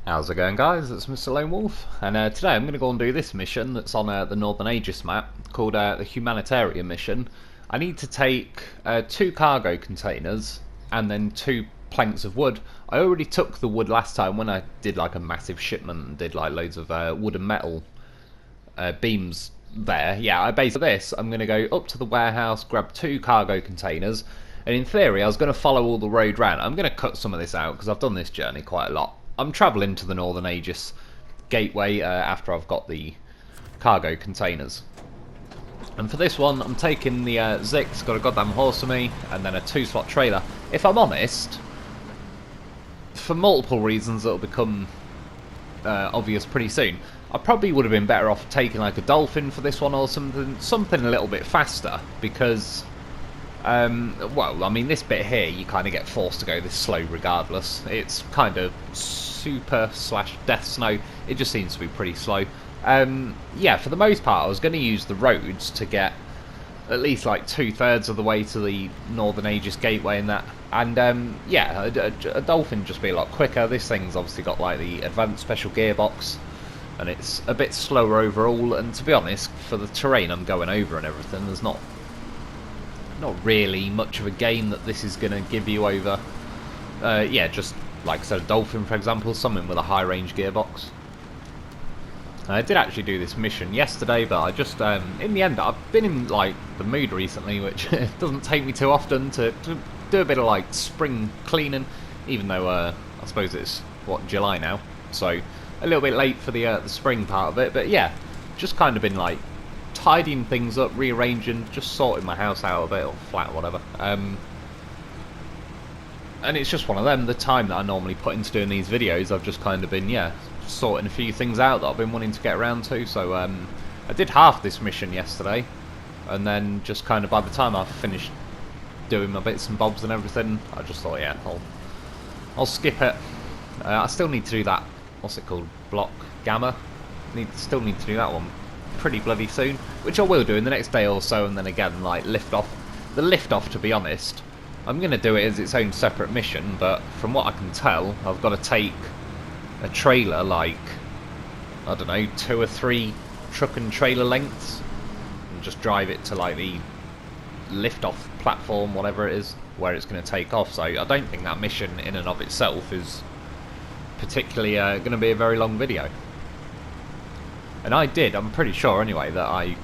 How's it going, guys? It's Mr. Lo4f, and today I'm going to go and do this mission that's on the Northern Aegis map, called the Humanitarian mission. I need to take 2 cargo containers, and then 2 planks of wood. I already took the wood last time when I did like a massive shipment and did like loads of wood and metal beams there. Yeah, I basically this, I'm going to go up to the warehouse, grab 2 cargo containers, and in theory I was going to follow all the road round. I'm going to cut some of this out because I've done this journey quite a lot. I'm travelling to the Northern Aegis gateway after I've got the cargo containers. And for this one, I'm taking the Zikz, got a goddamn horse for me, and then a 2-slot trailer. If I'm honest, for multiple reasons that'll become obvious pretty soon, I probably would have been better off taking like a Dolphin for this one or something a little bit faster, because well, I mean, this bit here, you kind of get forced to go this slow regardless. It's kind of super/death snow. It just seems to be pretty slow. Yeah, for the most part, I was going to use the roads to get at least like 2/3 of the way to the Northern Aegis gateway and that. And yeah, a Dolphin would just be a lot quicker. This thing's obviously got like the advanced special gearbox, and it's a bit slower overall. And to be honest, for the terrain I'm going over and everything, there's not really much of a gain that this is going to give you over, yeah, just like I said, a Dolphin for example, something with a high range gearbox. I did actually do this mission yesterday, but I just, in the end, I've been in like the mood recently, which doesn't take me too often to do a bit of like spring cleaning, even though I suppose it's, what, July now, so a little bit late for the spring part of it, but yeah, just kind of been like tidying things up, rearranging, just sorting my house out a bit, or flat, whatever. And it's just one of them, the time that I normally put into doing these videos, I've just kind of been, yeah, sorting a few things out that I've been wanting to get around to. So I did half this mission yesterday, and then just kind of by the time I finished doing my bits and bobs and everything, I just thought, yeah, I'll skip it. I still need to do that, what's it called, block gamma? Still need to do that one pretty bloody soon, which I will do in the next day or so, and then again, like, lift off. The lift off, to be honest, I'm going to do it as its own separate mission, but from what I can tell, I've got to take a trailer, like, I don't know, 2 or 3 truck and trailer lengths, and just drive it to, like, the lift off platform, whatever it is, where it's going to take off. So I don't think that mission in and of itself is particularly going to be a very long video. And I'm pretty sure anyway, that I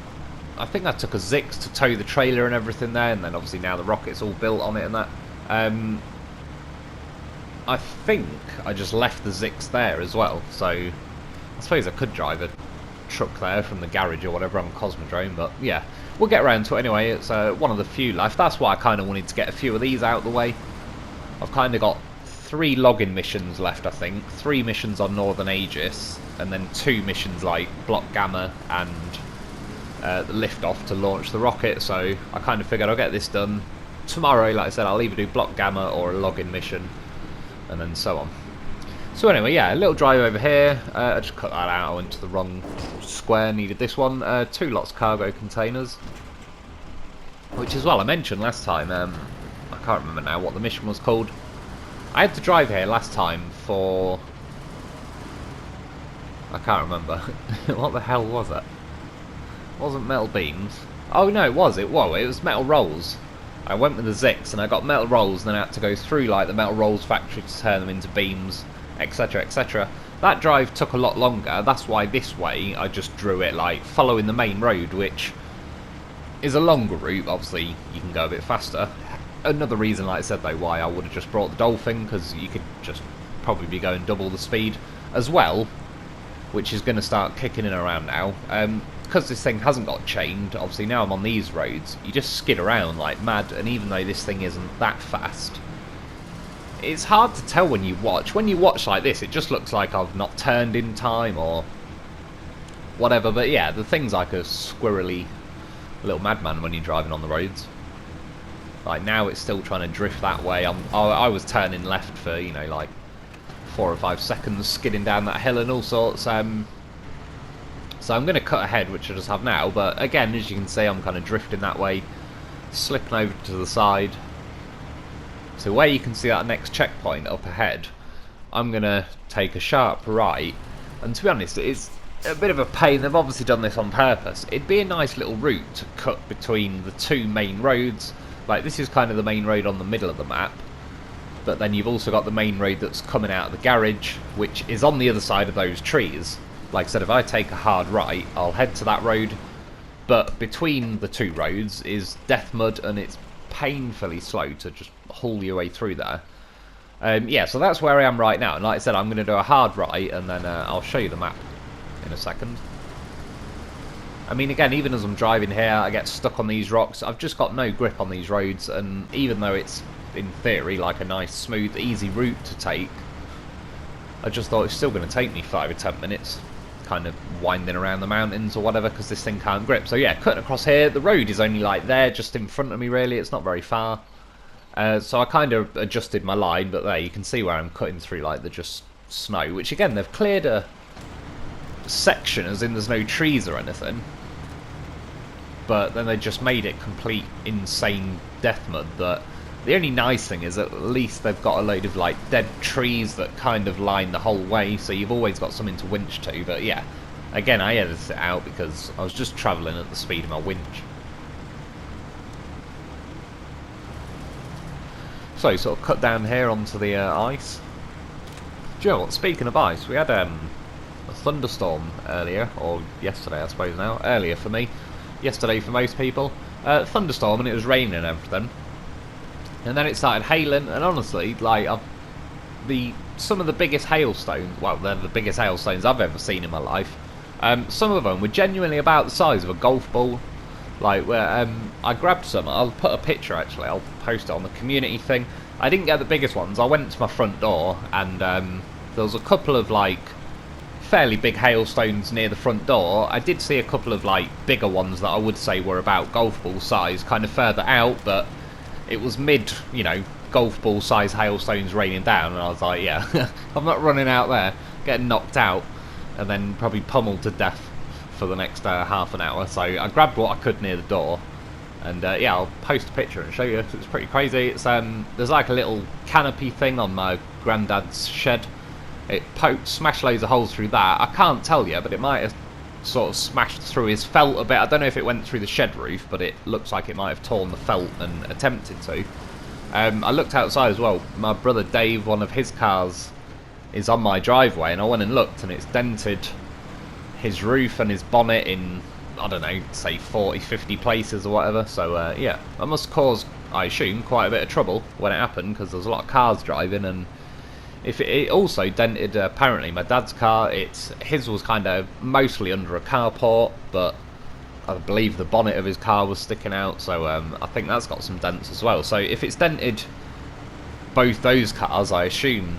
think I took a Zikz to tow the trailer and everything there, and then obviously now the rocket's all built on it and that. I think I just left the Zikz there as well, so I suppose I could drive a truck there from the garage or whatever on Cosmodrome, but yeah, we'll get around to it anyway. It's one of the few left. That's why I kind of wanted to get a few of these out of the way. I've kind of got 3 login missions left, I think. 3 missions on Northern Aegis, and then 2 missions like Block Gamma and the lift off to launch the rocket. So I kind of figured I'll get this done tomorrow. Like I said, I'll either do Block Gamma or a login mission, and then so on. So anyway, yeah, a little drive over here. I just cut that out, I went to the wrong square, needed this one. 2 lots cargo containers, which as well I mentioned last time, I can't remember now what the mission was called. I had to drive here last time for, I can't remember. What the hell was it? It wasn't metal beams. Oh no, it was metal rolls. I went with the Zikz and I got metal rolls, and then I had to go through like the metal rolls factory to turn them into beams, etc, etc. That drive took a lot longer. That's why this way I just drew it like following the main road, which is a longer route. Obviously you can go a bit faster. Another reason, like I said though, why I would have just brought the Dolphin, because you could just probably be going double the speed as well, which is going to start kicking in around now. Because this thing hasn't got chained, obviously now I'm on these roads, you just skid around like mad, and even though this thing isn't that fast, it's hard to tell when you watch. When you watch like this, it just looks like I've not turned in time or whatever, but yeah, the thing's like a squirrely little madman when you're driving on the roads. Like now it's still trying to drift that way. I was turning left for, you know, like 4 or 5 seconds, skidding down that hill and all sorts. So I'm going to cut ahead, which I just have now, but again, as you can see, I'm kind of drifting that way, slipping over to the side. So where you can see that next checkpoint up ahead, I'm going to take a sharp right, and to be honest, it's a bit of a pain. They've obviously done this on purpose. It'd be a nice little route to cut between the two main roads. Like, this is kind of the main road on the middle of the map, but then you've also got the main road that's coming out of the garage, which is on the other side of those trees. Like I said, if I take a hard right, I'll head to that road, but between the two roads is death mud, and it's painfully slow to just haul your way through there. Yeah, so that's where I am right now, and like I said, I'm going to do a hard right, and then I'll show you the map in a second. I mean, again, even as I'm driving here, I get stuck on these rocks. I've just got no grip on these roads, and even though it's, in theory, like a nice, smooth, easy route to take, I just thought it's still going to take me 5 or 10 minutes, kind of winding around the mountains or whatever, because this thing can't grip. So yeah, cutting across here, the road is only like there, just in front of me really, it's not very far. So I kind of adjusted my line, but there you can see where I'm cutting through like the just snow, which again, they've cleared a section as in there's no trees or anything, but then they just made it complete insane death mud. That the only nice thing is at least they've got a load of like dead trees that kind of line the whole way, so you've always got something to winch to. But yeah, again, I edited it out because I was just travelling at the speed of my winch. So sort of cut down here onto the ice. Do you know what, speaking of ice, we had a thunderstorm earlier, or yesterday I suppose now, earlier for me, yesterday for most people, thunderstorm, and it was raining and everything, and then it started hailing, and honestly, like, some of the biggest hailstones, well, they're the biggest hailstones I've ever seen in my life. Some of them were genuinely about the size of a golf ball. Like, where I grabbed some, I'll put a picture actually, I'll post it on the community thing. I didn't get the biggest ones. I went to my front door, and there was a couple of like fairly big hailstones near the front door. I did see a couple of like bigger ones that I would say were about golf ball size, kind of further out, but it was mid, you know, golf ball size hailstones raining down, and I was like, yeah, I'm not running out there, getting knocked out, and then probably pummeled to death for the next half an hour. So I grabbed what I could near the door, and yeah, I'll post a picture and show you. It's pretty crazy. It's there's like a little canopy thing on my granddad's shed. It smashed loads of holes through that. I can't tell you, but it might have sort of smashed through his felt a bit. I don't know if it went through the shed roof, but it looks like it might have torn the felt and attempted to. I looked outside as well. My brother Dave, one of his cars, is on my driveway, and I went and looked, and it's dented his roof and his bonnet in, I don't know, say 40, 50 places or whatever. So yeah, that must cause, I assume, quite a bit of trouble when it happened, because there's a lot of cars driving. And if it also dented apparently my dad's car. His was kind of mostly under a carport, but I believe the bonnet of his car was sticking out, so I think that's got some dents as well. So if it's dented both those cars, I assume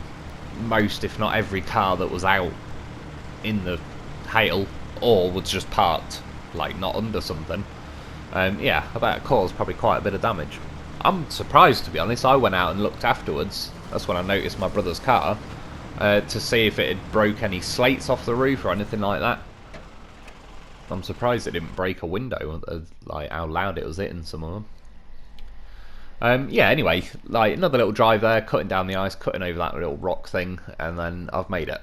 most, if not every car that was out in the hail or was just parked like not under something, yeah, that caused probably quite a bit of damage. I'm surprised, to be honest. I went out and looked afterwards. That's when I noticed my brother's car, to see if it had broke any slates off the roof or anything like that. I'm surprised it didn't break a window, like how loud it was hitting some of them. Yeah, anyway, like another little drive there, cutting down the ice, cutting over that little rock thing, and then I've made it.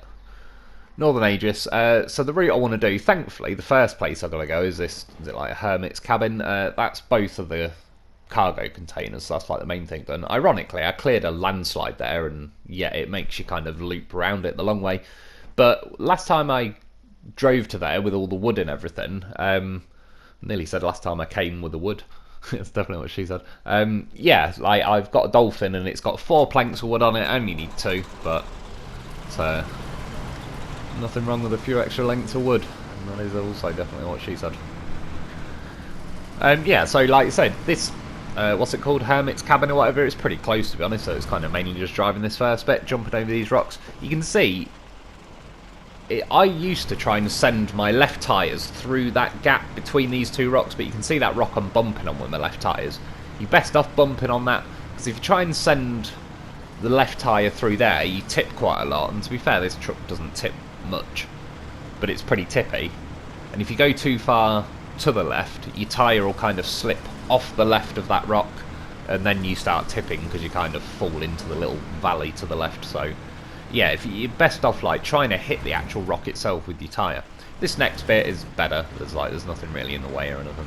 Northern Aegis. So the route I want to do, thankfully, the first place I've got to go is this, is it like a hermit's cabin? That's both of the cargo containers, so that's like the main thing done. Ironically, I cleared a landslide there, and yeah, it makes you kind of loop around it the long way. But last time I drove to there with all the wood and everything, nearly said last time I came with the wood. That's definitely what she said. Yeah, like I've got a Dolphin, and it's got 4 planks of wood on it. I only need 2, but so nothing wrong with a few extra lengths of wood. And that is also definitely what she said. Yeah, so like I said, this what's it called, hermit's cabin or whatever, it's pretty close, to be honest. So it's kind of mainly just driving this first bit, jumping over these rocks. You can see I used to try and send my left tyres through that gap between these 2 rocks, but you can see that rock I'm bumping on with my left tyres. You're best off bumping on that, because if you try and send the left tyre through there, you tip quite a lot. And to be fair, this truck doesn't tip much, but it's pretty tippy. And if you go too far to the left, your tyre will kind of slip off the left of that rock, and then you start tipping because you kind of fall into the little valley to the left. So yeah, if you're best off like trying to hit the actual rock itself with your tyre. This next bit is better. There's nothing really in the way or anything.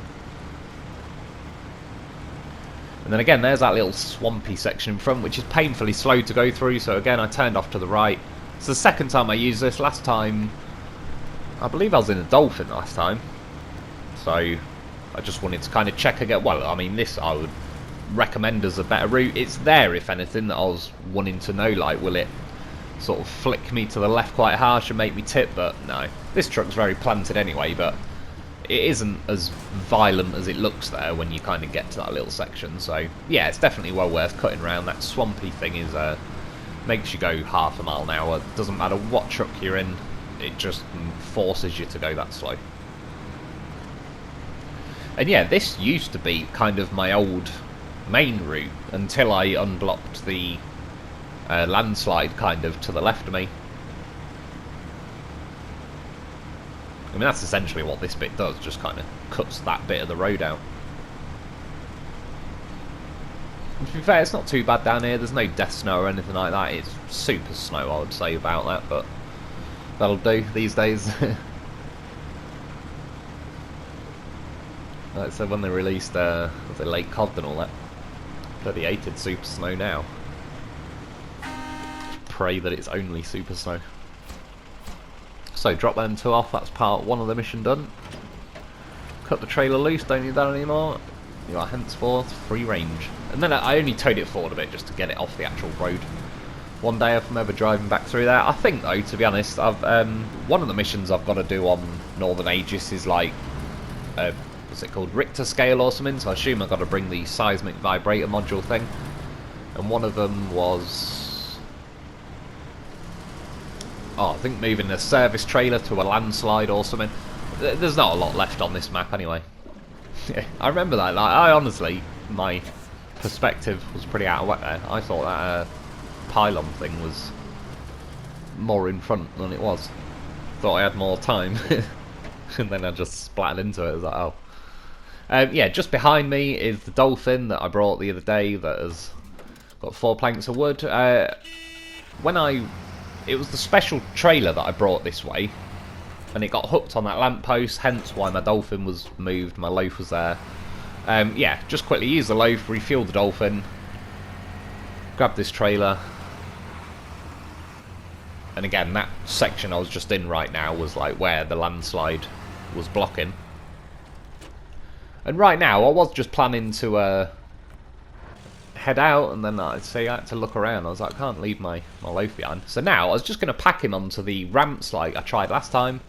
And then again, there's that little swampy section in front, which is painfully slow to go through. So again, I turned off to the right. It's the second time I used this. Last time, I believe I was in a Dolphin last time. So I just wanted to kind of check again. Well, I mean, this I would recommend as a better route. It's there, if anything, that I was wanting to know, like, will it sort of flick me to the left quite harsh and make me tip? But no, this truck's very planted anyway, but it isn't as violent as it looks there when you kind of get to that little section. So yeah, it's definitely well worth cutting around. That swampy thing is makes you go half a mile an hour. Doesn't matter what truck you're in, it just forces you to go that slow. And yeah, this used to be kind of my old main route until I unblocked the landslide kind of to the left of me. I mean, that's essentially what this bit does, just kind of cuts that bit of the road out. And to be fair, it's not too bad down here. There's no death snow or anything like that. It's super snow, I would say, about that, but that'll do these days. Like I said, when they released the Lake Cod and all that, bloody hated super snow now. Just pray that it's only super snow. So drop them two off, that's part one of the mission done. Cut the trailer loose, don't need that anymore. You are henceforth free range. And then I only towed it forward a bit just to get it off the actual road. One day if I'm ever driving back through there. I think though, to be honest, I've one of the missions I've got to do on Northern Aegis is like, what's it called, Richter scale or something, so I assume I've got to bring the seismic vibrator module thing. And one of them was, I think moving a service trailer to a landslide or something. There's not a lot left on this map anyway. Yeah, I remember that. Like, I honestly, my perspective was pretty out of whack there. I thought that pylon thing was more in front than it was. Thought I had more time. And then I just splattered into it. I was like, oh. Yeah, just behind me is the Dolphin that I brought the other day that has got 4 planks of wood. It was the special trailer that I brought this way, and it got hooked on that lamppost, hence why my Dolphin was moved, my Loaf was there. Yeah, just quickly use the Loaf, refuel the Dolphin, grab this trailer, and again, that section I was just in right now was like where the landslide was blocking. And right now, I was just planning to head out, and then I'd say I had to look around. I was like, I can't leave my Loaf behind. So now, I was just going to pack him onto the ramps like I tried last time.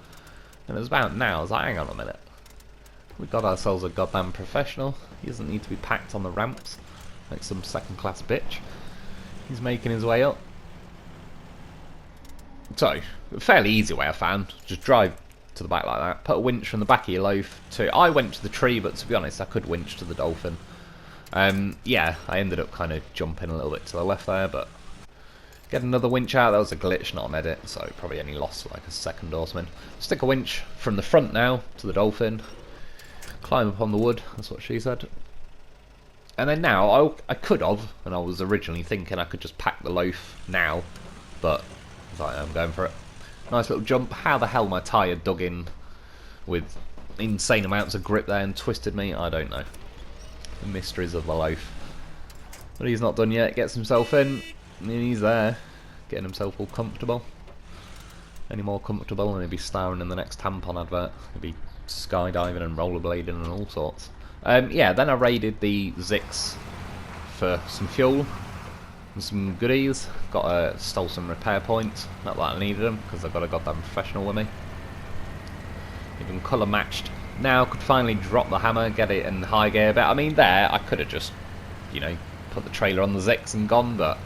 And it was about now, I was like, hang on a minute. We got ourselves a goddamn professional. He doesn't need to be packed on the ramps like some second-class bitch. He's making his way up. So, a fairly easy way I found. Just drive to the back like that. Put a winch from the back of your Loaf to... I went to the tree, but to be honest, I could winch to the Dolphin. Yeah, I ended up kind of jumping a little bit to the left there, but... Get another winch out. That was a glitch, not an edit, so probably only lost like a second or something. Stick a winch from the front now to the Dolphin. Climb up on the wood, that's what she said. And then now, I could have, and I was originally thinking I could just pack the Loaf now, but I was like, I'm going for it. Nice little jump. How the hell my tyre dug in with insane amounts of grip there and twisted me, I don't know. The mysteries of the Loaf. But he's not done yet, gets himself in, and he's there, getting himself all comfortable. Any more comfortable and he'd be starring in the next tampon advert. He'd be skydiving and rollerblading and all sorts. Yeah, then I raided the Zikz for some fuel and some goodies. Stole some repair points, not that I needed them because I've got a goddamn professional with me. Even colour matched. Now could finally drop the hammer, get it in high gear. But I mean, there I could have just, you know, put the trailer on the Zikz and gone. But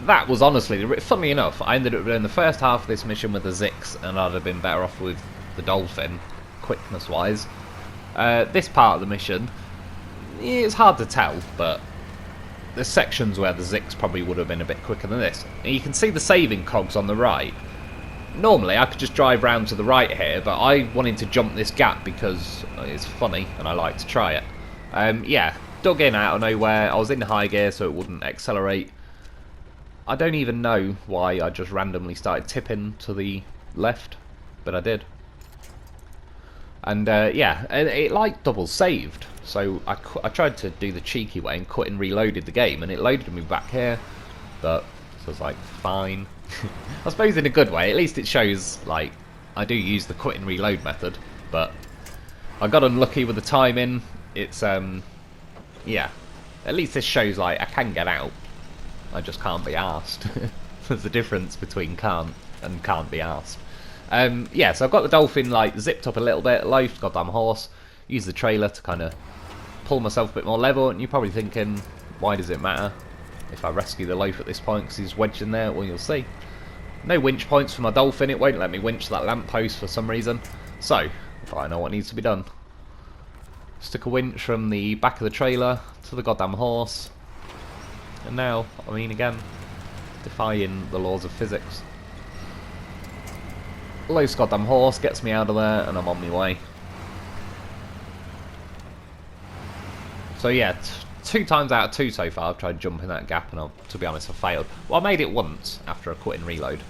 that was honestly, funnily enough, I ended up doing the first half of this mission with the Zikz, and I'd have been better off with the Dolphin, quickness-wise. This part of the mission, it's hard to tell, but there's sections where the Zikz probably would have been a bit quicker than this. And you can see the saving cogs on the right. Normally I could just drive round to the right here, but I wanted to jump this gap because it's funny and I like to try it. Yeah, dug in out of nowhere. I was in high gear so it wouldn't accelerate. I don't even know why I just randomly started tipping to the left, but I did. And yeah, it like double saved. So I tried to do the cheeky way and quit and reloaded the game, and it loaded me back here. But so I was like, fine. I suppose in a good way. At least it shows like I do use the quit and reload method. But I got unlucky with the timing. It's yeah. At least this shows like I can get out. I just can't be arsed. There's a difference between can't and can't be arsed. Yeah, so I've got the Dolphin like zipped up a little bit. Loaf, goddamn horse. Use the trailer to kind of pull myself a bit more level. And you're probably thinking, why does it matter if I rescue the Loaf at this point because he's wedged in there? Well, you'll see. No winch points for my Dolphin. It won't let me winch that lamppost for some reason. So, I know what needs to be done. Stick a winch from the back of the trailer to the goddamn horse. And now, I mean, again, defying the laws of physics. Loaf's goddamn horse gets me out of there, and I'm on my way. So yeah, 2 times out of 2 so far I've tried jumping that gap, and to be honest, I failed. Well, I made it once after I quit and reload.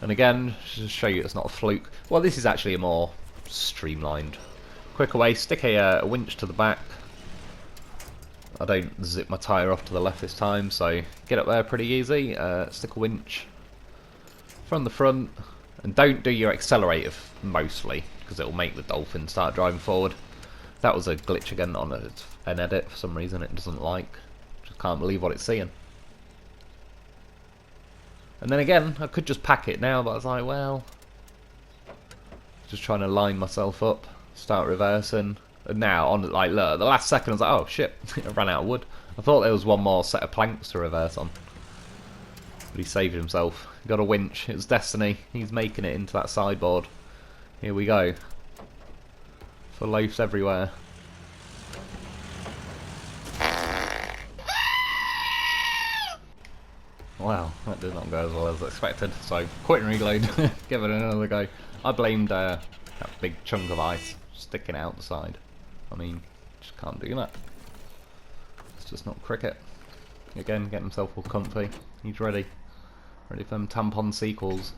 And again, just to show you it's not a fluke. Well, this is actually a more streamlined, quicker way. Stick a winch to the back. I don't zip my tyre off to the left this time, so get up there pretty easy. Stick a winch from the front. And don't do your accelerator mostly, because it'll make the Dolphin start driving forward. That was a glitch again on an edit for some reason it doesn't like. Just can't believe what it's seeing. And then again, I could just pack it now, but I was like, well, just trying to line myself up, start reversing. And now, on like, look, the last second I was like, oh shit, I ran out of wood. I thought there was one more set of planks to reverse on. But he saved himself. Got a winch. It was destiny. He's making it into that sideboard. Here we go. For Loafs everywhere. Wow, that did not go as well as expected. So, quit and reload. Give it another go. I blamed that big chunk of ice sticking out the side. I mean, just can't do that. It's just not cricket. Again, get himself all comfy. He's ready. Ready for them tampon sequels.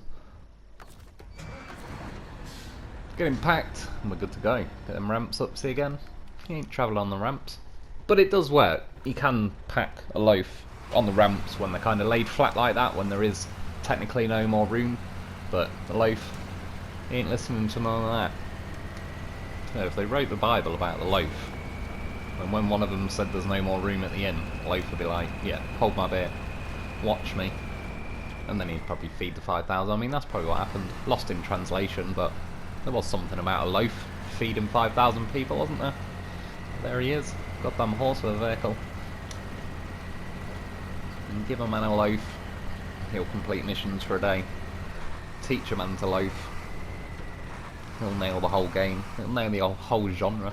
Get him packed, and we're good to go. Get them ramps up, see again? He ain't travelling on the ramps. But it does work. You can pack a Loaf on the ramps when they're kind of laid flat like that, when there is technically no more room. But the Loaf, he ain't listening to none of that. So if they wrote the Bible about the Loaf, and when one of them said there's no more room at the inn, Loaf would be like, yeah, hold my beer, watch me. And then he'd probably feed the 5,000. I mean, that's probably what happened. Lost in translation, but there was something about a Loaf feeding 5,000 people, wasn't there? There he is. Goddamn horse with a vehicle. And give a man a Loaf. He'll complete missions for a day. Teach a man to loaf. He'll nail the whole game. He'll nail the whole genre.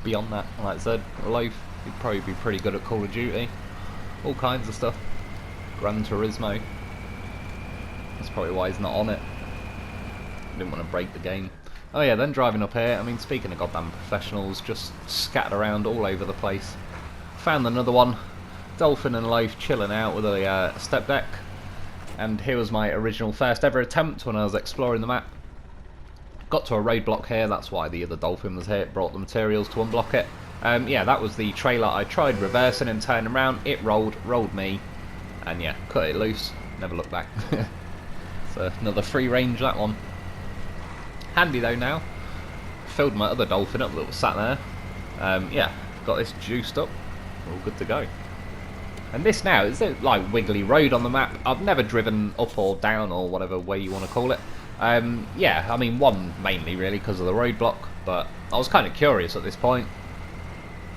Beyond that, like I said, a Loaf, he'd probably be pretty good at Call of Duty. All kinds of stuff. Gran Turismo. That's probably why he's not on it. Didn't want to break the game. Oh yeah, then driving up here, I mean, speaking of goddamn professionals, just scattered around all over the place. Found another one. Dolphin and Loaf chilling out with a step deck. And here was my original first ever attempt when I was exploring the map. Got to a roadblock here, that's why the other Dolphin was here. It brought the materials to unblock it. Yeah, that was the trailer. I tried reversing and turning around. It rolled me. And yeah, cut it loose. Never looked back. So another free range, that one. Handy though now. Filled my other Dolphin up that was sat there. Yeah, got this juiced up. All good to go. And this now is a like wiggly road on the map. I've never driven up or down or whatever way you want to call it. Yeah, I mean one mainly really because of the roadblock, but I was kind of curious at this point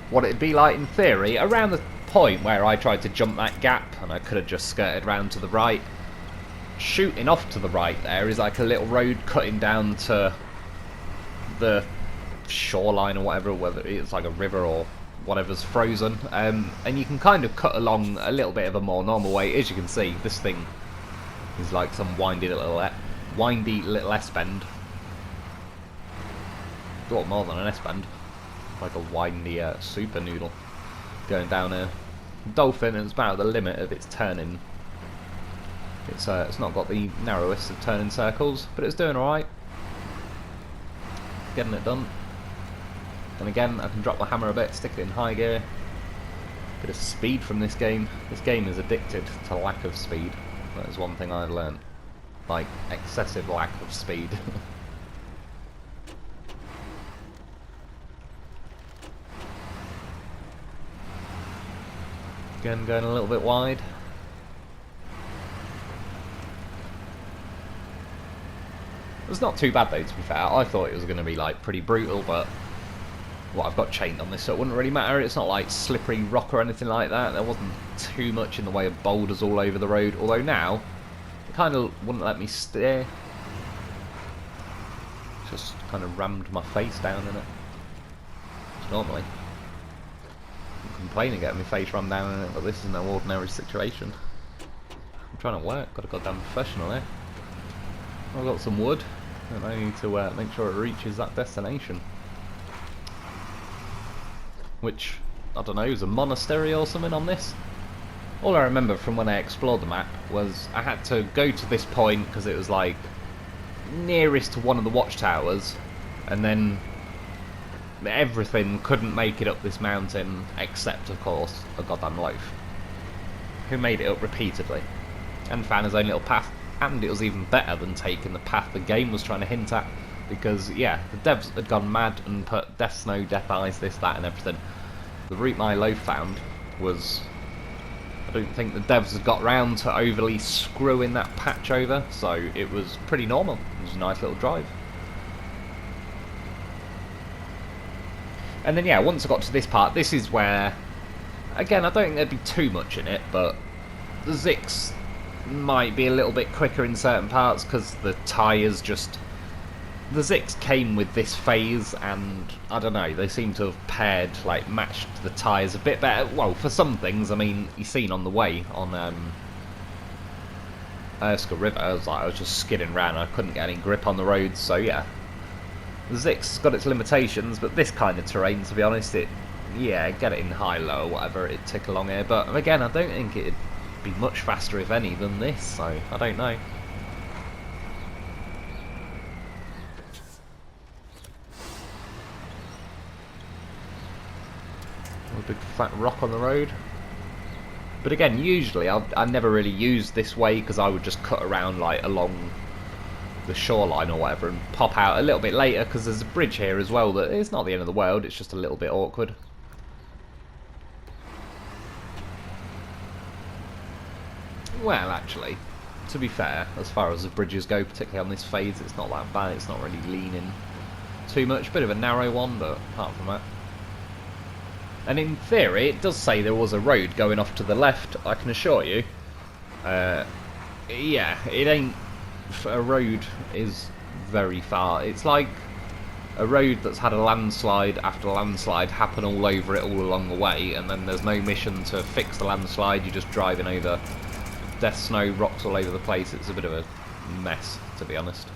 what it'd be like in theory around the point where I tried to jump that gap and I could have just skirted round to the right. Shooting off to the right there is like a little road cutting down to the shoreline or whatever, whether it's like a river or whatever's frozen, and you can kind of cut along a little bit of a more normal way. As you can see, this thing is like some windy little S-bend. Got more than an S-bend, like a windy super noodle going down a Dolphin, and it's about the limit of its turning It's not got the narrowest of turning circles, but it's doing alright. Getting it done. And again, I can drop the hammer a bit, stick it in high gear. Bit of speed from this game. This game is addicted to lack of speed. That is one thing I've learned. Like, excessive lack of speed. Again, going a little bit wide. It's not too bad though, to be fair. I thought it was going to be like pretty brutal, but well, I've got chained on this, so it wouldn't really matter. It's not like slippery rock or anything like that. There wasn't too much in the way of boulders all over the road. Although now, it kind of wouldn't let me steer. Just kind of rammed my face down in it. It's normally I'm complaining getting my face rammed down in it, but this is no ordinary situation. I'm trying to work. Got a goddamn professional here. I've got some wood, and I need to make sure it reaches that destination. Which, I don't know, is a monastery or something on this? All I remember from when I explored the map was I had to go to this point because it was like nearest to one of the watchtowers, and then everything couldn't make it up this mountain except, of course, a goddamn Loaf, who made it up repeatedly and found his own little path. And it was even better than taking the path the game was trying to hint at, because yeah, the devs had gone mad and put death snow, death ice, this, that and everything. The route my Loaf found was, I don't think the devs had got round to overly screwing that patch over, so it was pretty normal. It was a nice little drive. And then yeah, once I got to this part, this is where, again, I don't think there'd be too much in it, but the Zikz might be a little bit quicker in certain parts because the tyres just... The Zikz came with this phase and, I don't know, they seem to have paired, like, matched the tyres a bit better. Well, for some things, I mean, you've seen on the way on Erskine River, I was just skidding around and I couldn't get any grip on the roads, so yeah. The Zikz got its limitations, but this kind of terrain, to be honest, yeah, get it in high, low, or whatever, it'd tick along here, but again, I don't think it'd be much faster, if any, than this, so I don't know. A big flat rock on the road. But again, usually I never really used this way because I would just cut around like along the shoreline or whatever and pop out a little bit later because there's a bridge here as well that it's not the end of the world, it's just a little bit awkward. Well, actually, to be fair, as far as the bridges go, particularly on this phase, it's not that bad. It's not really leaning too much. Bit of a narrow one, but apart from that. And in theory, it does say there was a road going off to the left, I can assure you. Yeah, it ain't... A road is very far. It's like a road that's had a landslide after a landslide happen all over it all along the way, and then there's no mission to fix the landslide, you're just driving over death snow, rocks all over the place. It's a bit of a mess, to be honest.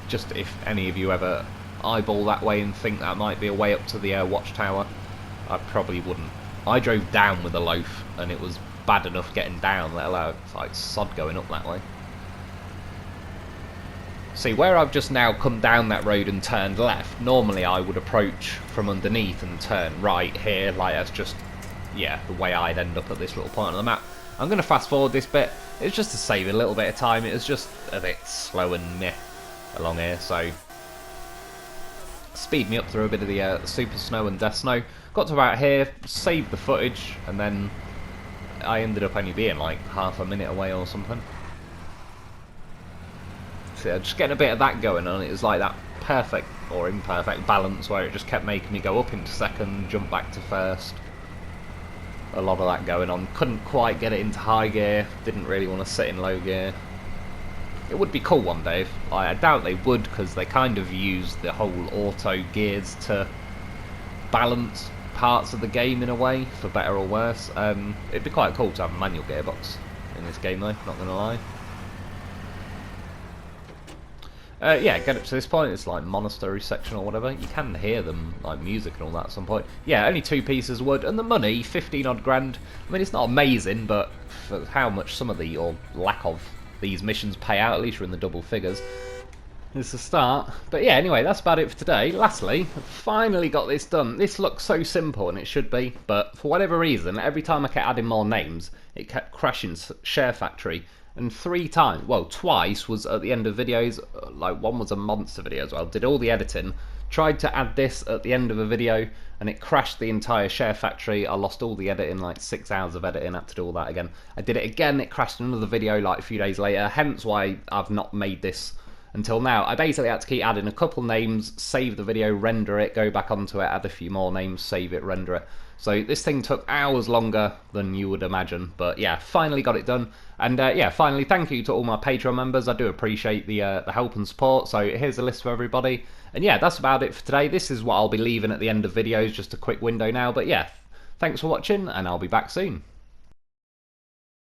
Just if any of you ever eyeball that way and think that might be a way up to the watchtower, I probably wouldn't. I drove down with a Loaf and it was bad enough getting down, let alone it's like sod going up that way. See, where I've just now come down that road and turned left, normally I would approach from underneath and turn right here, like that's just, yeah, the way I'd end up at this little point on the map. I'm going to fast forward this bit, it's just to save a little bit of time. It was just a bit slow and meh along here, so speed me up through a bit of the super snow and death snow. Got to about here, saved the footage, and then I ended up only being like half a minute away or something. So yeah, just getting a bit of that going on. It was like that perfect or imperfect balance where it just kept making me go up into second, jump back to first. A lot of that going on. Couldn't quite get it into high gear. Didn't really want to sit in low gear. It would be cool one day. I doubt they would, because they kind of use the whole auto gears to balance parts of the game in a way, for better or worse. It'd be quite cool to have a manual gearbox in this game though, not going to lie. Yeah, get up to this point, it's like monastery section or whatever. You can hear them, like music and all that at some point. Yeah, only 2 pieces of wood, and the money, 15 odd grand. I mean, it's not amazing, but for how much some of the, or lack of, these missions pay out, at least you're in the double figures. It's a start. But yeah, anyway, that's about it for today. Lastly, I've finally got this done. This looks so simple, and it should be, but for whatever reason, every time I kept adding more names, it kept crashing Share Factory. And 3 times, well, twice was at the end of videos, like one was a monster video as well, did all the editing, tried to add this at the end of a video, and it crashed the entire Share Factory. I lost all the editing, like 6 hours of editing, had to do all that again. I did it again, it crashed another video like a few days later, hence why I've not made this until now. I basically had to keep adding a couple names, save the video, render it, go back onto it, add a few more names, save it, render it. So this thing took hours longer than you would imagine, but yeah, finally got it done. And yeah, finally, thank you to all my Patreon members. I do appreciate the help and support. So here's a list for everybody. And yeah, that's about it for today. This is what I'll be leaving at the end of videos, just a quick window now. But yeah, thanks for watching, and I'll be back soon.